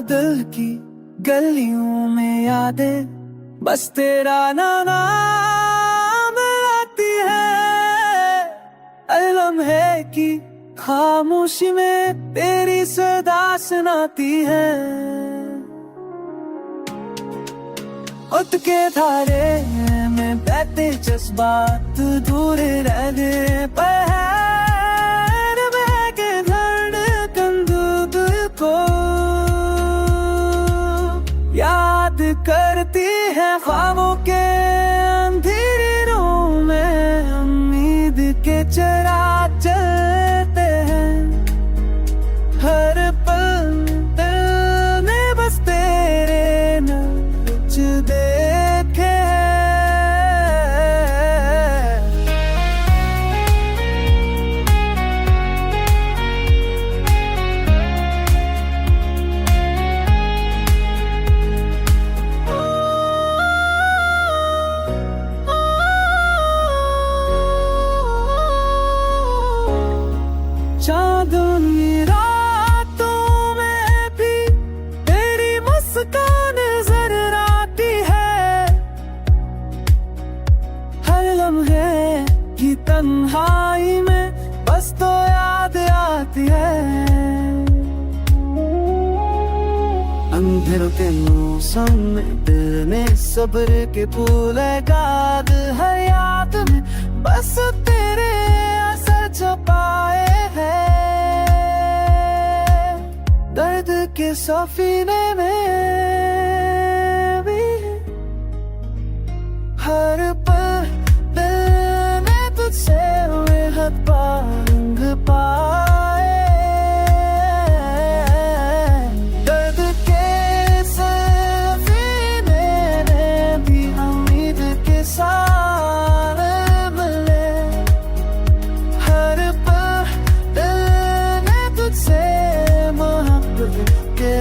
दिल की गलियों में यादें बस तेरा नाम आती है। अलम है कि खामोशी में तेरी सदा सुनाती है। उठ के धारे में बहते जज्बात दूर रहने पर है बह के धड़कन दिल को याद करती है। ख्वाबों के अंधेरों में उम्मीद के चिराग जलते हैं। हर पल दिल में बस तेरे नक्श देखे। चांदनी रातों में भी तेरी मुस्कान नजर आती है। हर लम्हे की तन्हाई में बस तो याद आती है। अंधेरों के मौसम में दिल ने सब्र के फूल गाद है। याद में बस तेरे असर छुपाए हैं। दर्द के सफीने में भी हर पल दिल ने तुझसे बेहद रंग पाए। दर्द के सफीने में भी उम्मीद के साथ मिले। हर पल दिल ने तुझसे के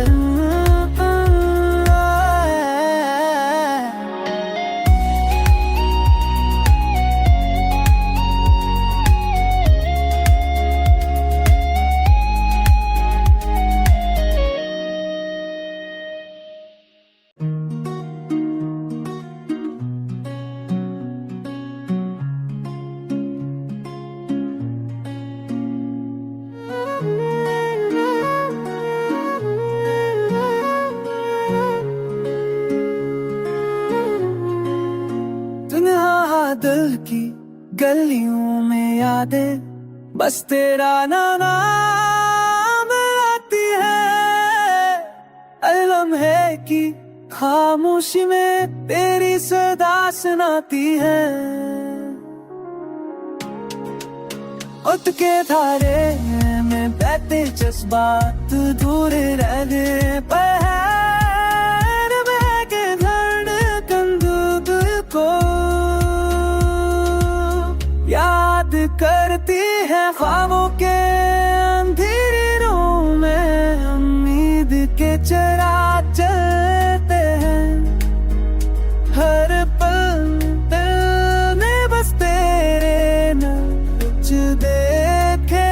दिल की गलियों में यादें बस तेरा नाम आती है। अलम है कि खामोशी में तेरी सदा सुनाती है। उठ के धारे में बहते जज्बात दूर रहने पर है बह के धड़कन दिल को याद करती है। ख्वाबों के अंधेरों में उम्मीद के चिराग जलते हैं। हर पल दिल में बस तेरे नक्श देखे।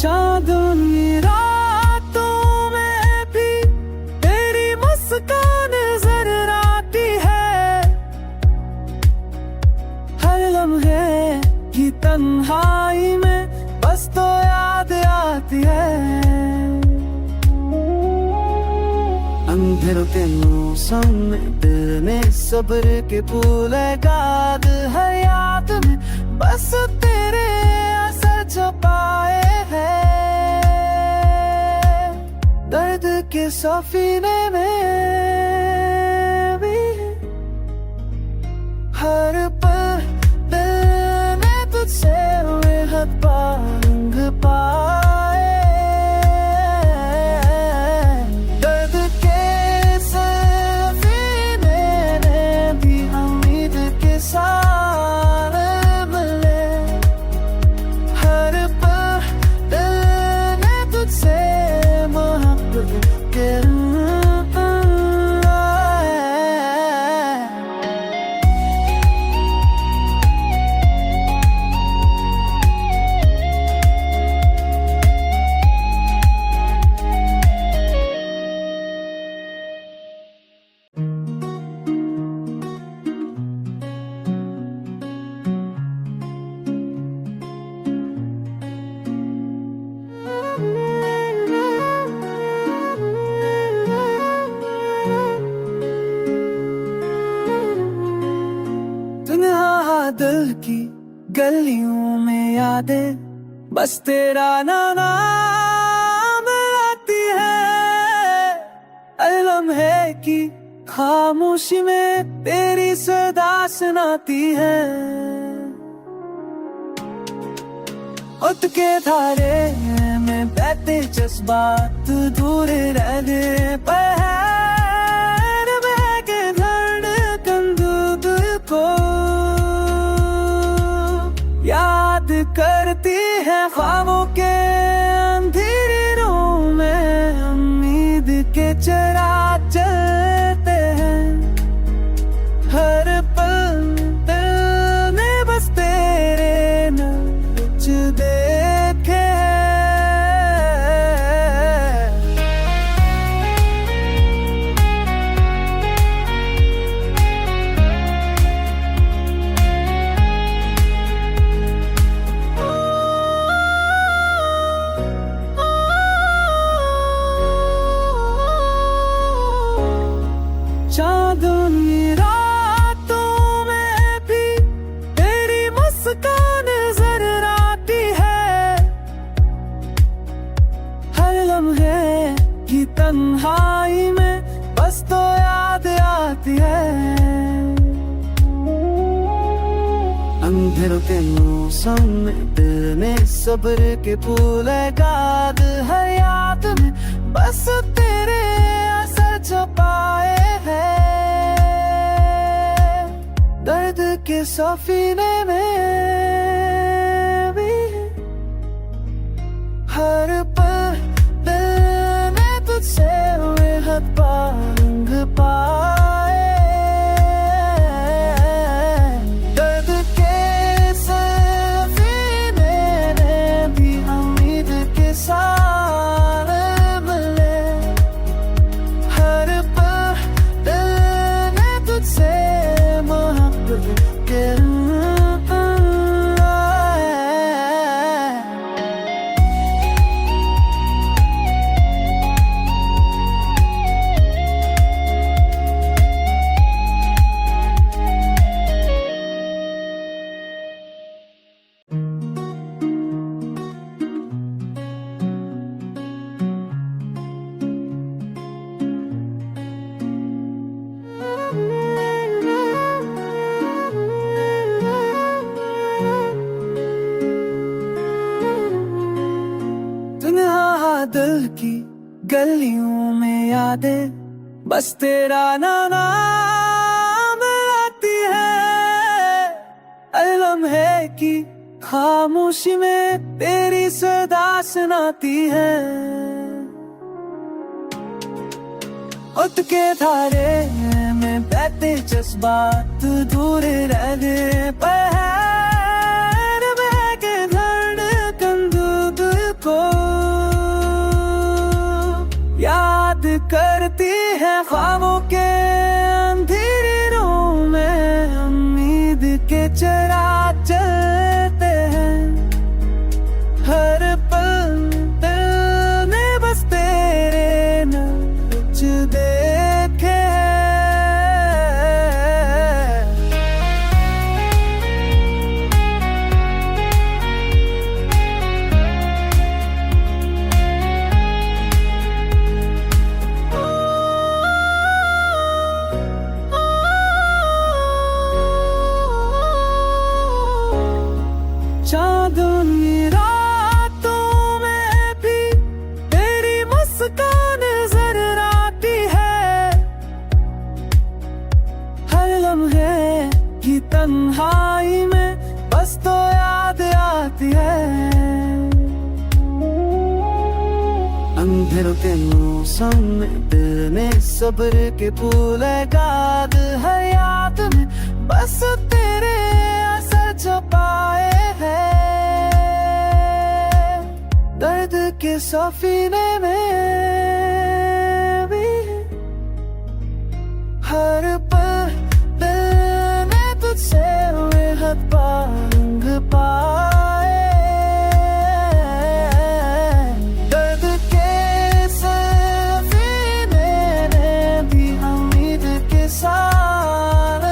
चांदनी रातों में भी तेरी मुस्कान नजर आती है। हर लम्हे की तन्हाई में बस तो याद आती है। अंधेरों के मौसम में दिल ने सब्र के फूल गाद है। याद में बस तेरे असर छुपाए हैं। दर्द के सफीने में भी हर पल दिल ने तुझसे बेहद रंग पाए। दर्द के सफीने में भी उम्मीद के साथ मिले। दिल की गलियों में यादें, बस तेरा नाम आती है। हर लम्हे की खामोशी में तेरी सदा सुनाती है। उठ के धारे में बहते जज्बात दूर रहने पर है बह के धड़कन दूध को याद करती है। ख्वाबों के अंधेरों में उम्मीद के चिराग जलते हैं। हर पल दिल ने बस तेरे नच देखे। चांदनी रातों में भी तेरी मुस्कान नजर आती है। हर लम्हे की तन्हाई में बस तो याद आती है। अंधेरों के मौसम में दिल ने सब्र के फूल गाद है। याद में बस तेरे असर छुपाए हैं। दर्द के सफीने में भी हर पल दिल ने तुझसे बेहद पारंग पाए। दर्द के सफीने ने भी उम्मीद के साथ मिले। हर पल दिल ने तुझसे मोहब्बत के दिल की गलियों में यादें, बस तेरा नाम आती है। हर लम्हे की खामोशी में तेरी सदा सुनाती है। उठ के धारे में बहते जज्बात दूर रहने पर है बह के धड़कन दूध को याद करती है। ख्वाबों के अंधेरों में उम्मीद के चिराग जलते हैं। हर पल दिल ने बस तेरे नच देखे। चांदनी रातों में भी तेरी मुस्कान नजर आती है। हर लम्हे की तन्हाई में बस तो याद आती है। अंधेरों के मौसम में दिल ने सब्र के फूल गाद है। याद में बस तेरे असर छुपाए हैं। दर्द के सफीने में भी हर पल दिल ने तुझसे बेहद पारंग पाए। दर्द के सफीने ने भी उम्मीद के साथ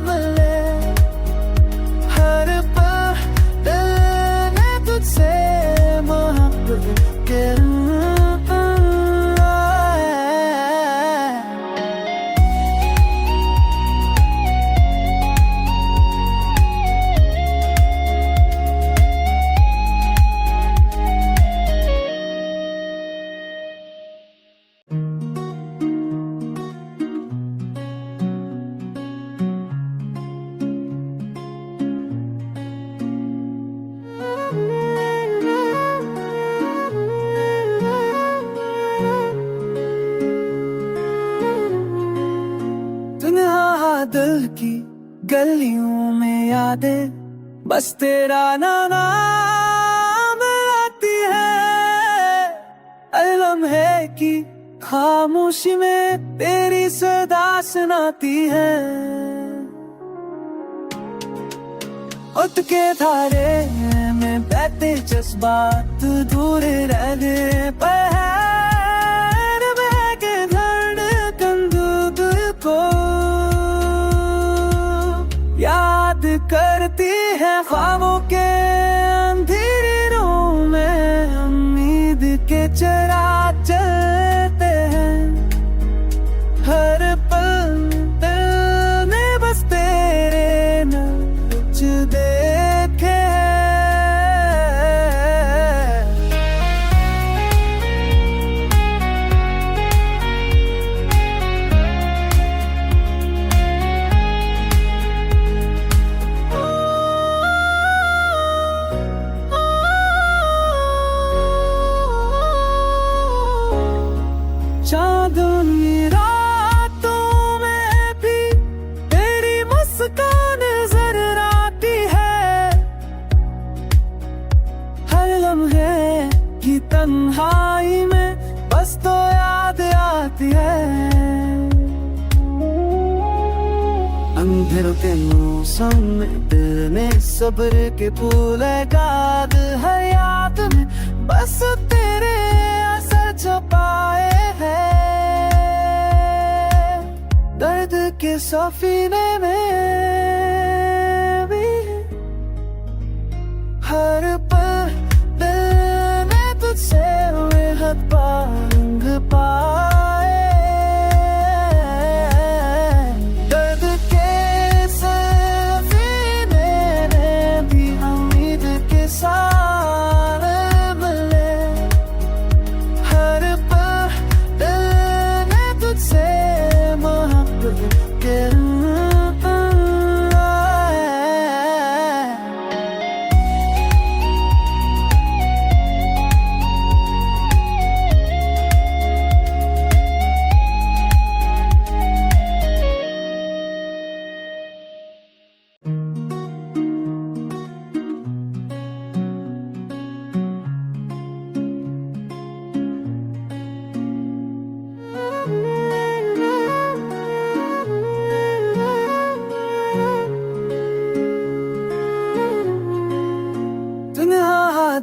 मिले। गलियों में यादें बस तेरा नाम आती है। अलम है कि खामोशी में तेरी सदा सुनाती है। उठ के धारे में बहते जज्बात दूर रहने पर है बह के धड़कन दूध को याद करती है। ख्वाबों के अंधेरों में उम्मीद के चिराग जलते हैं। हर पल दिल ने बस तेरे नक्श देखे। चांदनी रातों में भी तेरी मुस्कान नजर आती है। हर लम्हे की तन्हाई में बस तो याद आती है। अंधेरों के मौसम में दिल ने सब्र के फूल गाद है। याद में बस तेरे असर छुपाए हैं। दर्द के सफीने में भी हर पल दिल ने तुझसे बेहद पारंग पाए। दर्द के सफीने ने भी उम्मीद के साथ मिले। हर पल दिल ने तुझसे के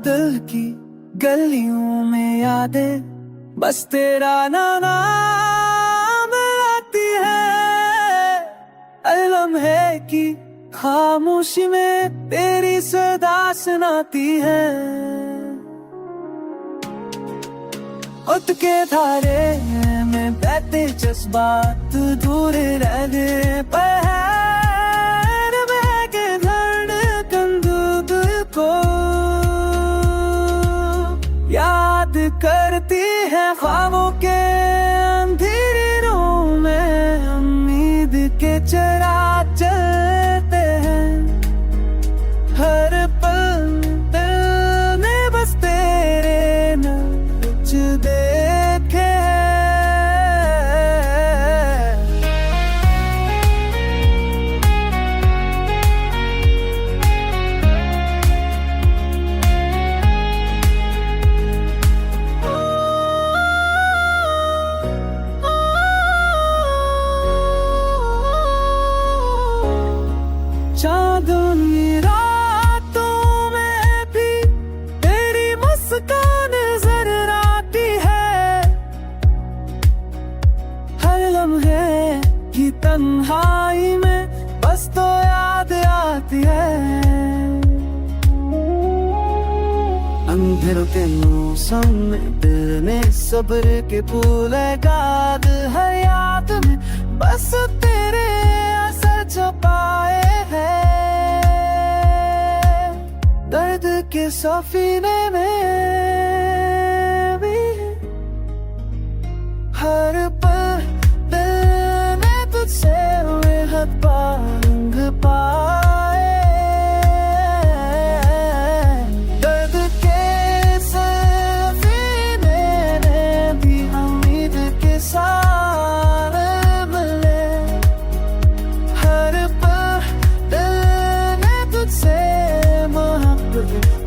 दिल की गलियों में यादें बस तेरा नाम आती है। अलम है कि खामोशी में तेरी सदा सुनाती है। उठ के धारे में बहते जज्बात दूर रहने पर है बह के धड़कन दूध को याद करती है। ख्वाबों के अंधेरों में उम्मीद के चिराग जलते हैं। हर पल दिल ने बस तेरे नक्श देखे। चांदनी रातों में भी तेरी मुस्कान नजर आती है। हर लम्हे की तन्हाई में बस तो याद आती है। अंधेरों के मौसम में दिल ने सब्र के फूल गाद है। याद में बस तेरे असर छुपाए हैं। दर्द के सफीने में भी हर पल दिल ने तुझसे बेहद पारंग पाए। दर्द के सफीने ने भी उम्मीद के साथ मिले। हर पल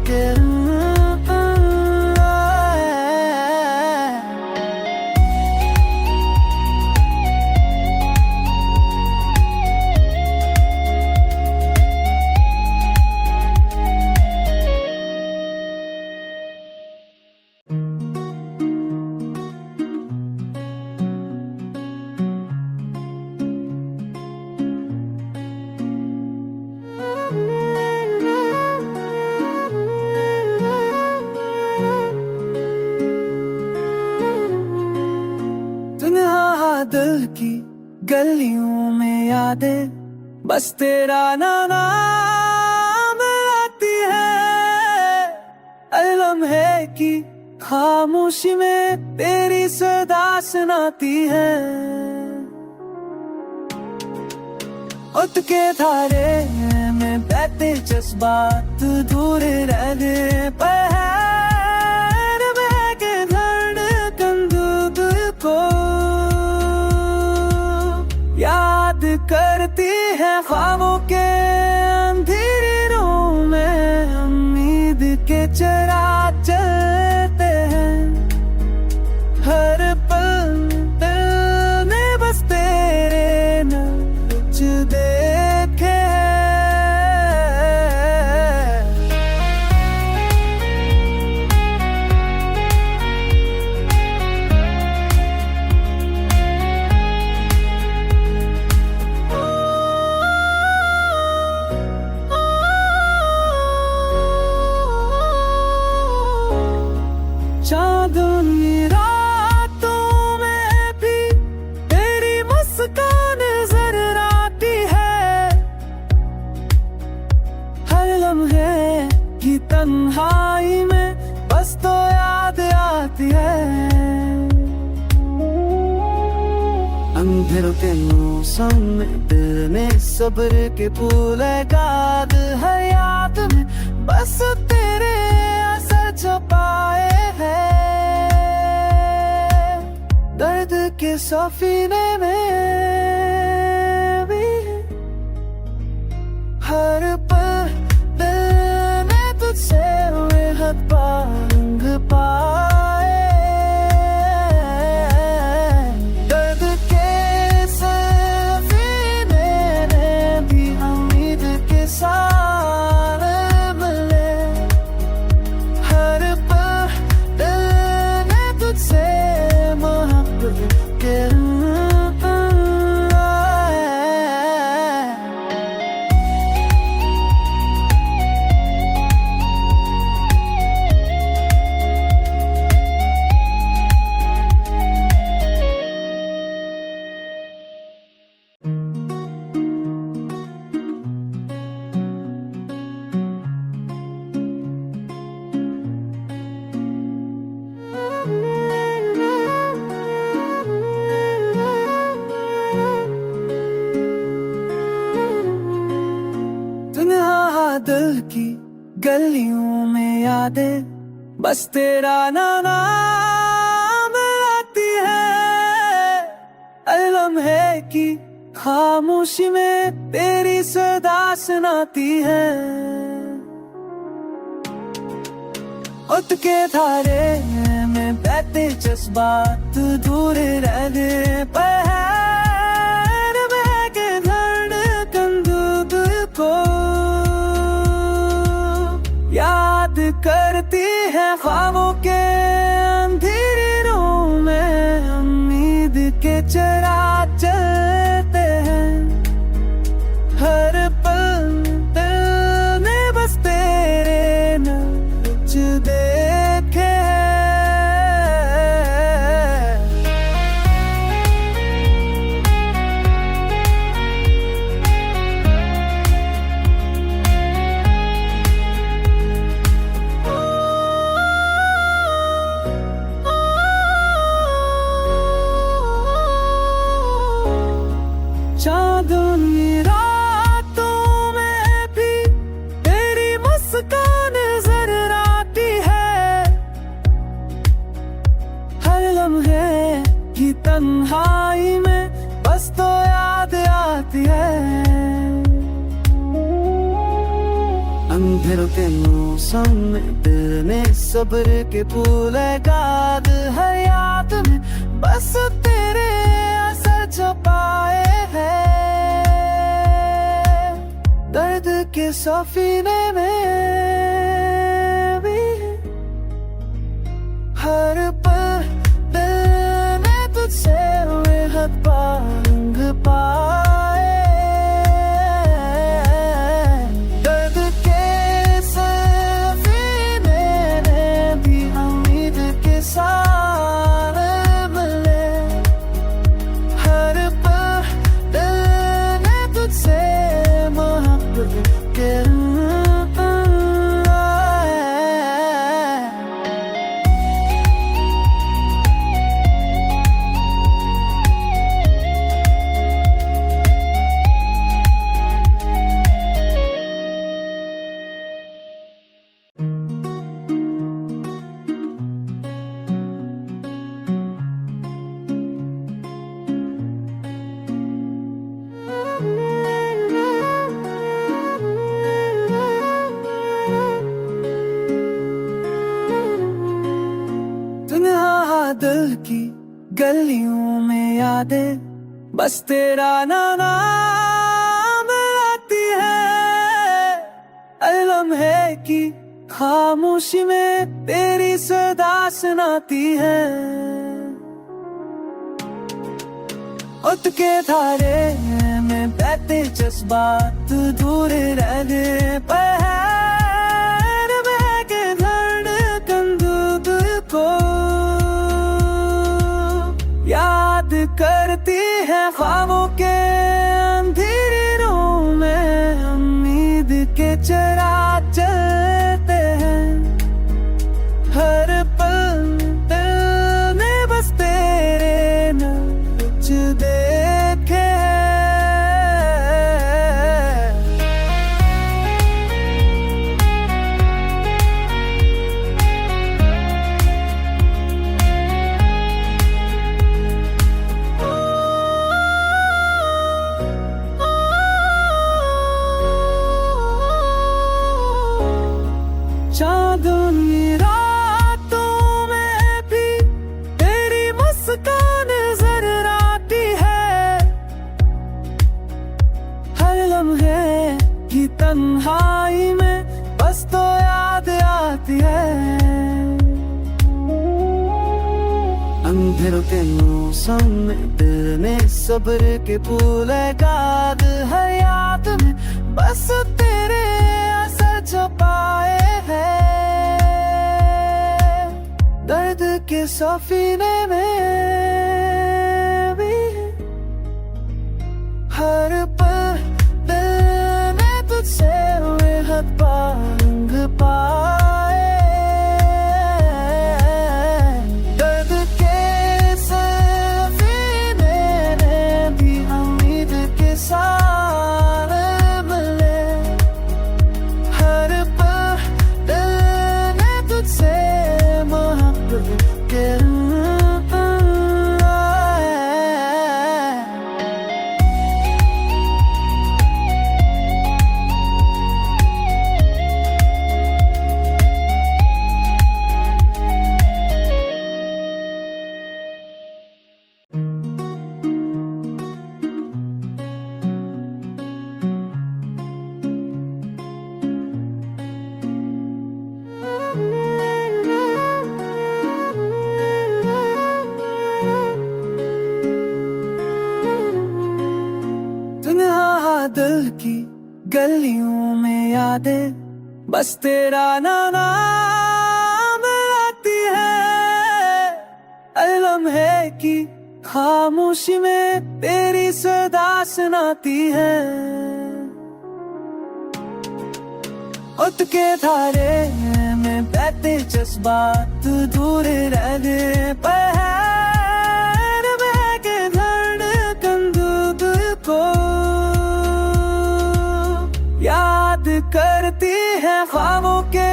के दिल की गलियों में यादें बस तेरा नाम आती है। अलम है कि खामोशी में तेरी सदा सुनाती है। उठ के धारे में बहते जज्बात दूर रहने पर है बह के धड़कन दिल को याद करती है। ख्वाबों के अंधेरों में उम्मीद के चिराग जलते हैं। हर पल दिल ने बस तेरे नच देखे। चांदनी रातों में भी तेरी मुस्कान नजर आती है। हर लम्हे की तन्हाई में बस तो याद आती है। अंधेरों के मौसम में दिल में सब्र के फूल गाद है। याद में बस तेरे असर छुपाए हैं। दर्द के सफीने में भी हर पल दिल ने तुझसे बेहद रंग पाए। दर्द के सफीने में भी उम्मीद के साथ मिले। हर पल दिल ने तुझसे के दिल की गलियों में यादें बस तेरा नाम आती है। अलम है कि खामोशी में तेरी सदा सुनाती है। उठ के धारे में बहते जज्बात दूर रहने पर है बह के धड़कन दिल को याद करती है। ख्वाबों के अंधेरों में उम्मीद के चिराग जलते हैं। हर पल दिल ने बस तेरे नच देखे। अंधेरों के मौसम में दिल ने सब्र के फूल गाद है याद में बस तेरे असर छुपाए हैं दर्द के सफीने में भी हर पल दिल ने तुझसे बेहद पारंग पाए दर्द के सफीने ने भी उम्मीद के साथ मिले हर पल दिल ने तुझसे मोहब्बत के दिल की गलियों में यादें बस तेरा नाम आती है अलम है कि खामोशी में तेरी सदा सुनाती है उठ के धारे में बहते जज्बात दूर रहने पर के धड़कन दूध को याद करती है ख्वाबों के अंधेरों में उम्मीद के चिराग जलते हैं हर पल दिल ने बस तेरे नाम कुछ देखे चांदनी रातों में भी तेरी मुस्कान नजर आती है हर लम्हे की तन्हाई में बस तो याद आती है अंधेरों के मौसम में दिल ने सब्र के फूल गाद है याद में बस तेरे असर छुपाए हैं दर्द के सफीने में भी हर पल दिल ने तुझसे बेहद पारंग पाए दर्द के सफीने ने भी उम्मीद के साथ मिले हर पल दिल ने तुझसे मोहब्बत के दिल की गलियों में यादें बस तेरा नाम आती है अलम है कि खामोशी में तेरी सदा सुनाती है उठ के धारे में बहते जज्बात दूर रहने पर के धड़कन दूध को याद करती है ख्वाबों के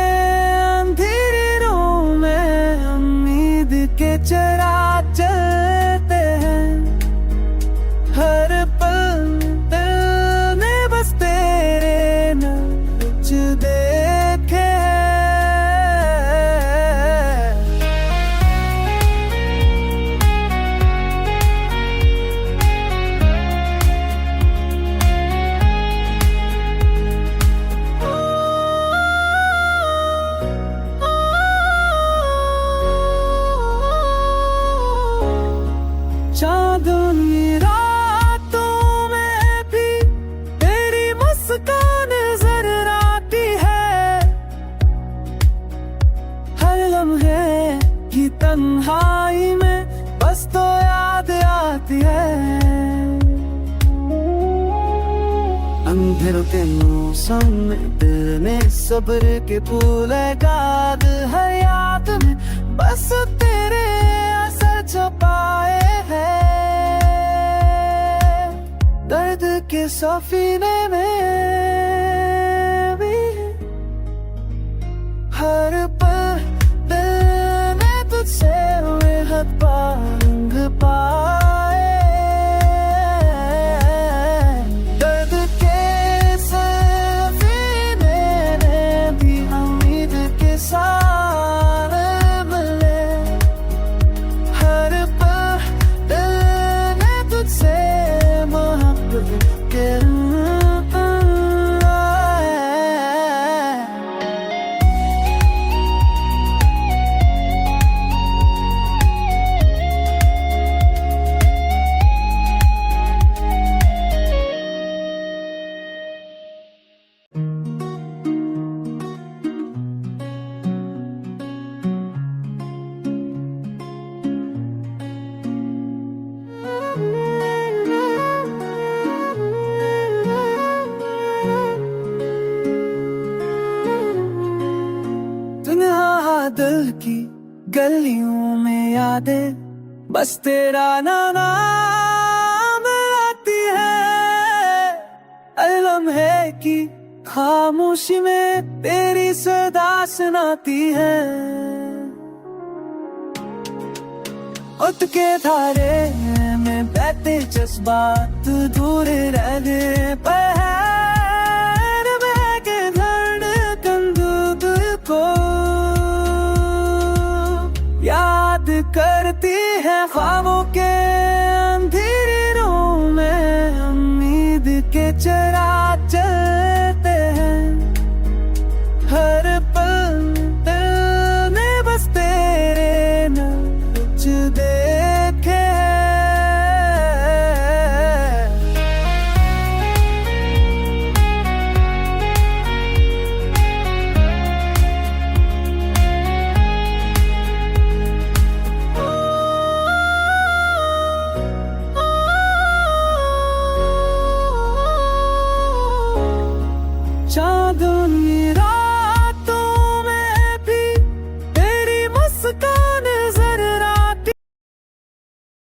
अंधेरों में उम्मीद के चिराग जलते हैं हर पल दिल ने बस तेरे नाम कुछ दे तेरे के मौसम में दिल ने सब्र के फूल गाद है याद में बस तेरे असर छुपाए हैं दर्द के सफीने में भी हर पल दिल ने तुझसे बेहद पारंग पाए दर्द के सफीने ने भी उम्मीद के साथ मिले हर पल दिल ने तुझसे मोहब्बत के दिल की गलियों में यादें बस तेरा नाम आती है अलम है कि खामोशी में तेरी सदा सुनाती है उठ के धारे में बहते जज्बात दूर रह गए पैर बह के धड़कन दूध को याद करती है ख्वाबों के अंधेरों में उम्मीद के चिराग जलते हैं हर पल दिल ने बस तेरे नाम कुछ देखे चांदनी